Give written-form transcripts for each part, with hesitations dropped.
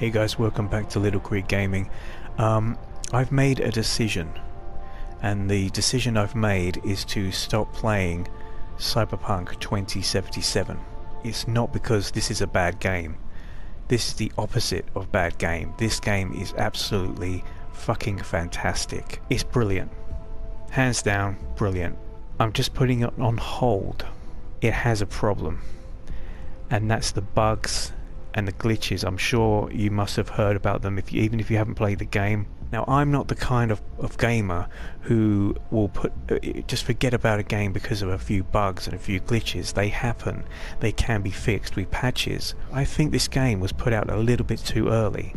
Hey guys, welcome back to Little Creek Gaming. I've made a decision, and the decision I've made is to stop playing Cyberpunk 2077. It's not because this is a bad game. This is the opposite of bad game. This game is absolutely fucking fantastic. It's brilliant. Hands down, brilliant. I'm just putting it on hold. It has a problem, and that's the bugs and the glitches. I'm sure you must have heard about them even if you haven't played the game. Now, I'm not the kind of gamer who will just forget about a game because of a few bugs and a few glitches. They happen. They can be fixed with patches. I think this game was put out a little bit too early.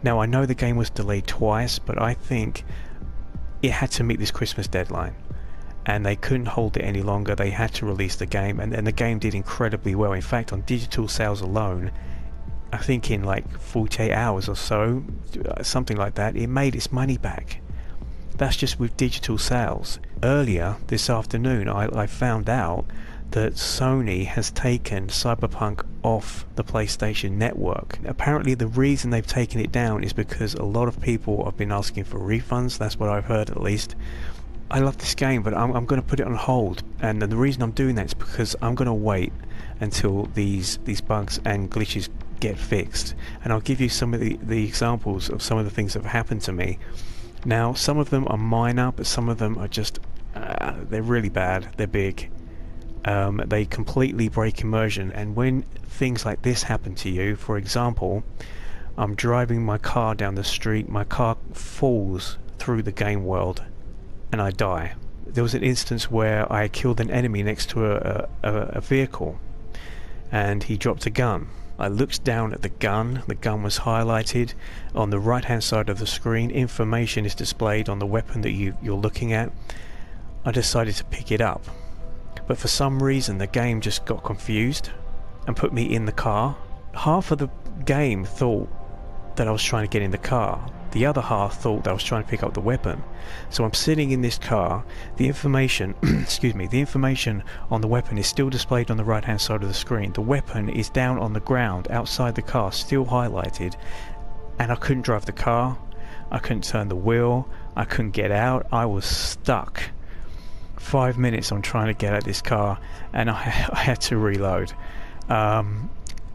Now, I know the game was delayed twice, but I think it had to meet this Christmas deadline, and they couldn't hold it any longer. They had to release the game, and the game did incredibly well. In fact, on digital sales alone, I think in like 48 hours or so, something like that, it made its money back. That's just with digital sales. Earlier this afternoon, I found out that Sony has taken Cyberpunk off the PlayStation Network. Apparently the reason they've taken it down is because a lot of people have been asking for refunds. That's what I've heard, at least. I love this game, but I'm going to put it on hold, and the reason I'm doing that is because I'm going to wait until these bugs and glitches get fixed, and I'll give you some of the examples of some of the things that have happened to me. Now, some of them are minor, but some of them are just they're really bad. They're big. They completely break immersion, and when things like this happen to you, for example, I'm driving my car down the street, my car falls through the game world, and I die. There was an instance where I killed an enemy next to a vehicle, and he dropped a gun. I looked down at the gun was highlighted. On the right hand side of the screen, information is displayed on the weapon that you're looking at. I decided to pick it up, but for some reason the game just got confused and put me in the car. Half of the game thought that I was trying to get in the car. The other half thought that I was trying to pick up the weapon. So I'm sitting in this car, the information the information on the weapon is still displayed on the right hand side of the screen. The weapon is down on the ground outside the car, still highlighted, and I couldn't drive the car, I couldn't turn the wheel, I couldn't get out. I was stuck. 5 minutes I'm trying to get out this car, and I had to reload.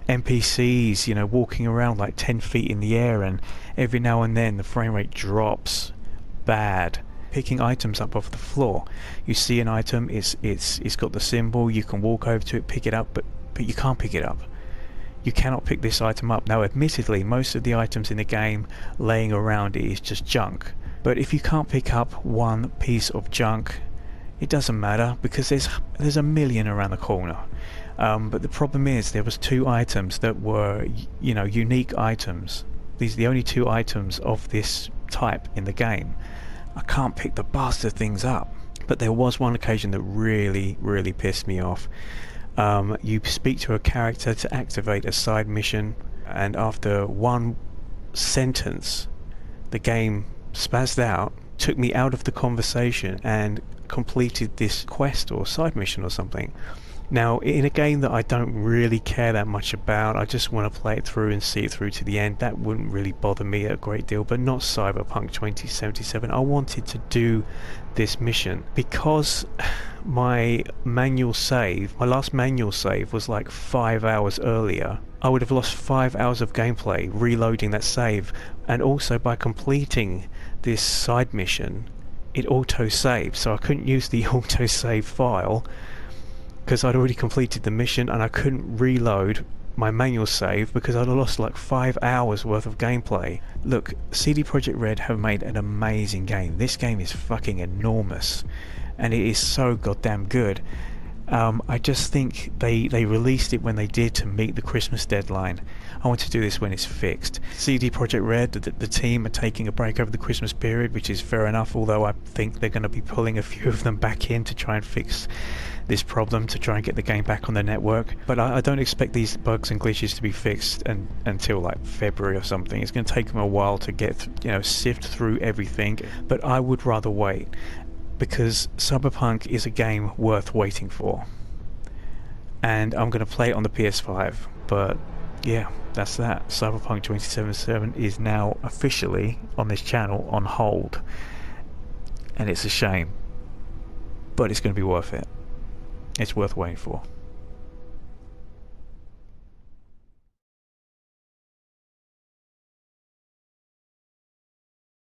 NPCs, walking around like 10 feet in the air, and every now and then the frame rate drops bad. Picking items up off the floor, you see an item, it's got the symbol, you can walk over to it, pick it up, but you can't pick it up. You cannot pick this item up. Now, admittedly, most of the items in the game laying around it is just junk, but if you can't pick up one piece of junk, it doesn't matter, because there's a million around the corner. But the problem is, there was two items that were, unique items. These are the only two items of this type in the game. I can't pick the bastard things up. But there was one occasion that really, really pissed me off. You speak to a character to activate a side mission, and after one sentence, the game spazzed out, took me out of the conversation, and completed this quest or side mission or something. Now, in a game that I don't really care that much about, I just want to play it through and see it through to the end, that wouldn't really bother me a great deal, but not Cyberpunk 2077. I wanted to do this mission because my last manual save was like 5 hours earlier. I would have lost 5 hours of gameplay reloading that save, and also by completing this side mission, it auto-saved, so I couldn't use the auto-save file because I'd already completed the mission, and I couldn't reload my manual save because I'd lost like 5 hours worth of gameplay. Look, CD Projekt Red have made an amazing game. This game is fucking enormous, and it is so goddamn good. I just think they released it when they did to meet the Christmas deadline. I want to do this when it's fixed. CD Projekt Red, the team, are taking a break over the Christmas period, which is fair enough, although I think they're going to be pulling a few of them back in to try and fix this problem, to try and get the game back on the network. But I don't expect these bugs and glitches to be fixed until like February or something. It's going to take them a while to get sift through everything, but I would rather wait, because Cyberpunk is a game worth waiting for, and I'm going to play it on the PS5, but yeah, that's that. Cyberpunk 2077 is now officially on this channel on hold, and it's a shame, but it's going to be worth it. It's worth waiting for.